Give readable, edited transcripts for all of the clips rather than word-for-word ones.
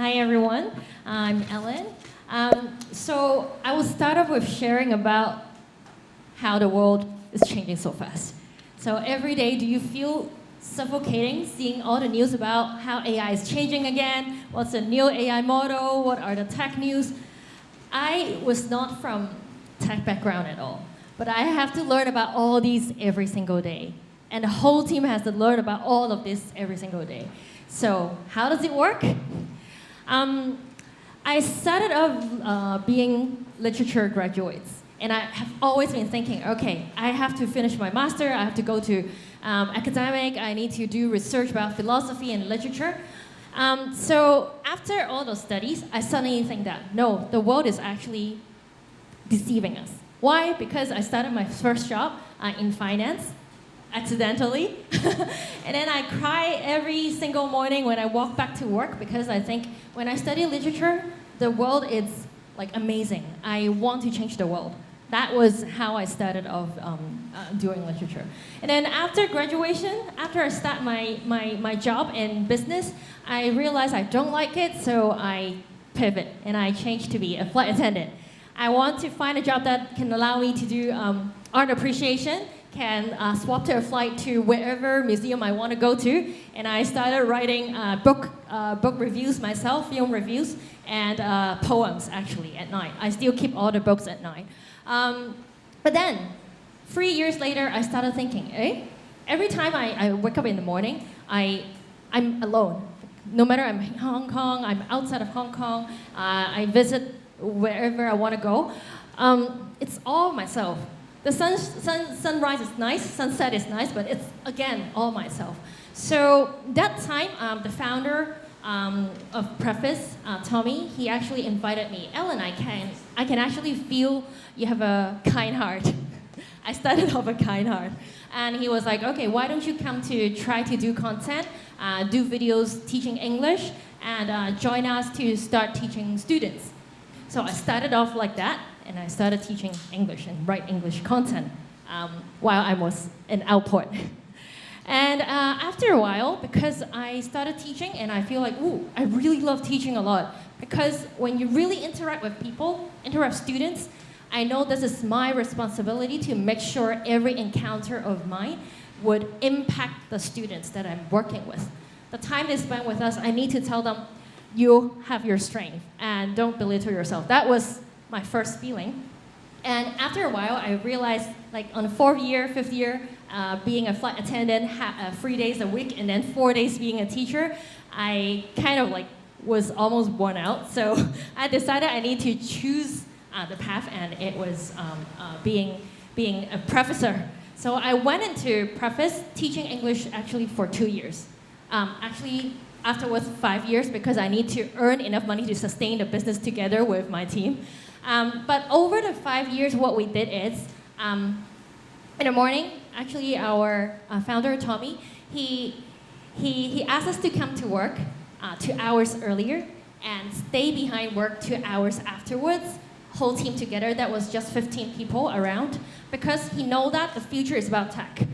Hi, everyone. I'm Ellen. So I will start off with sharing about how the world is changing so fast. So every day, do you feel suffocating seeing all the news about how AI is changing again? What's the new AI model? What are the tech news? I was not from tech background at all, but I have to learn about all these every single day. And the whole team has to learn about all of this every single day. So how does it work? I started off being literature graduates. And I have always been thinking, okay, I have to finish my master, I have to go to academic, I need to do research about philosophy and literature. So after all those studies, I suddenly think that, no, the world is actually deceiving us. Why? Because I started my first job in finance, accidentally. And then I cry every single morning when I walk back to work because I think when I study literature, the world is like amazing. I want to change the world. That was how I started off doing literature. And then after graduation, after I start my job in business, I realized I don't like it, so I pivot and I changed to be a flight attendant. I want to find a job that can allow me to do art appreciation, can swap to a flight to wherever museum I want to go to, and I started writing book reviews myself, film reviews, and poems actually at night. I still keep all the books at night. But then, 3 years later, I started thinking, every time I wake up in the morning, I'm alone. No matter I'm in Hong Kong, I'm outside of Hong Kong, I visit wherever I want to go. It's all myself. The sunrise is nice, sunset is nice, but it's, again, all myself. So that time, the founder of Preface, Tommy, he actually invited me. Ellen, I can actually feel you have a kind heart. I started off a kind heart. And he was like, okay, why don't you come to try to do content, do videos teaching English, and join us to start teaching students. So I started off like that, and I started teaching English and write English content while I was in Outport. And after a while, because I started teaching, and I feel like, ooh, I really love teaching a lot. Because when you really interact with people, interact with students, I know this is my responsibility to make sure every encounter of mine would impact the students that I'm working with. The time they spend with us, I need to tell them, you have your strength, and don't belittle yourself. That was my first feeling. And after a while, I realized, like on 4th year, 5th year, being a flight attendant, 3 days a week, and then 4 days being a teacher, I kind of like was almost worn out. So I decided I need to choose the path, and it was being a professor. So I went into Preface teaching English actually for 2 years. Actually, afterwards 5 years because I need to earn enough money to sustain the business together with my team. But over the 5 years, what we did is, in the morning, actually our founder, Tommy, he asked us to come to work 2 hours earlier and stay behind work 2 hours afterwards, whole team together. That was just 15 people around, because he know that the future is about tech.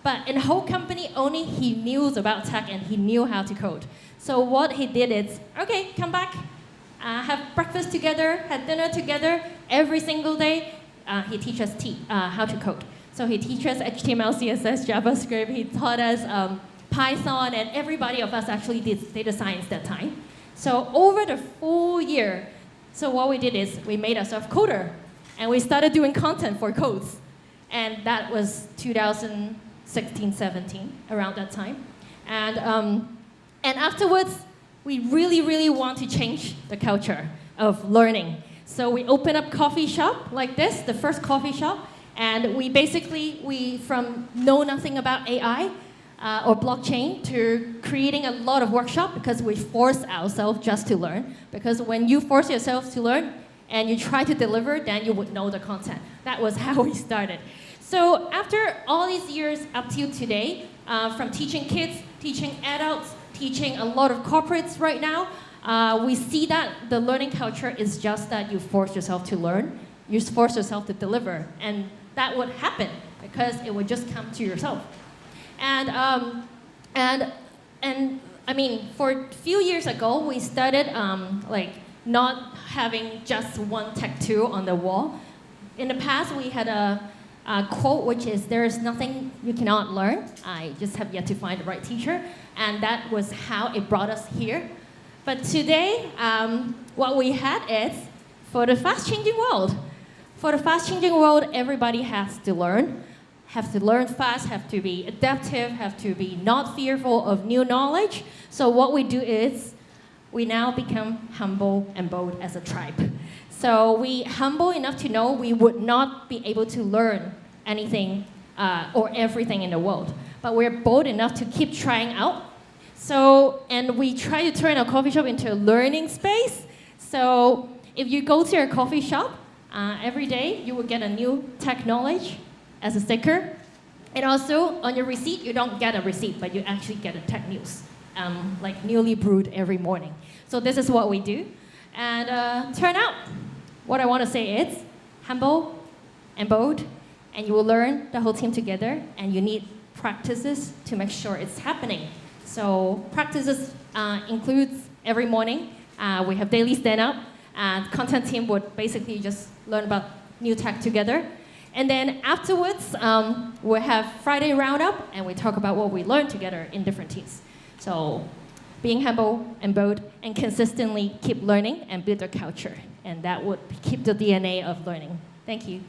But in the whole company, only he knew about tech and he knew how to code. So what he did is, okay, come back, have breakfast together, have dinner together. Every single day, he teaches how to code. So he teaches HTML, CSS, JavaScript. He taught us Python, and everybody of us actually did data science that time. So over the full year, so what we did is we made ourselves coder, and we started doing content for codes. And that was 2016, 17, around that time. And afterwards, we really want to change the culture of learning. So we opened up coffee shop like this, the first coffee shop, and we from know nothing about AI or blockchain to creating a lot of workshop, because we force ourselves just to learn. Because when you force yourself to learn and you try to deliver, then you would know the content. That was how we started. So after all these years up till today, from teaching kids, teaching adults, teaching a lot of corporates right now, we see that the learning culture is just that you force yourself to learn, you force yourself to deliver, and that would happen because it would just come to yourself. And I mean, for a few years ago, we started like not having just one tattoo on the wall. In the past, we had a quote which is, "There is nothing you cannot learn. I just have yet to find the right teacher," and that was how it brought us here. But today, what we had is, for the fast-changing world. For the fast-changing world, everybody has to learn fast, have to be adaptive, have to be not fearful of new knowledge. So what we do is, we now become humble and bold as a tribe. So we humble enough to know we would not be able to learn anything or everything in the world. But we're bold enough to keep trying out. So, and we try to turn our coffee shop into a learning space. So if you go to a coffee shop, every day you will get a new tech knowledge as a sticker. And also on your receipt, you don't get a receipt, but you actually get a tech news, like newly brewed every morning. So this is what we do. And turn out, what I want to say is humble and bold, and you will learn the whole team together, and you need practices to make sure it's happening. So practices includes every morning. We have daily stand-up, and content team would basically just learn about new tech together. And then afterwards, we'll have Friday roundup, and we talk about what we learned together in different teams. So being humble and bold, and consistently keep learning and build a culture. And that would keep the DNA of learning. Thank you.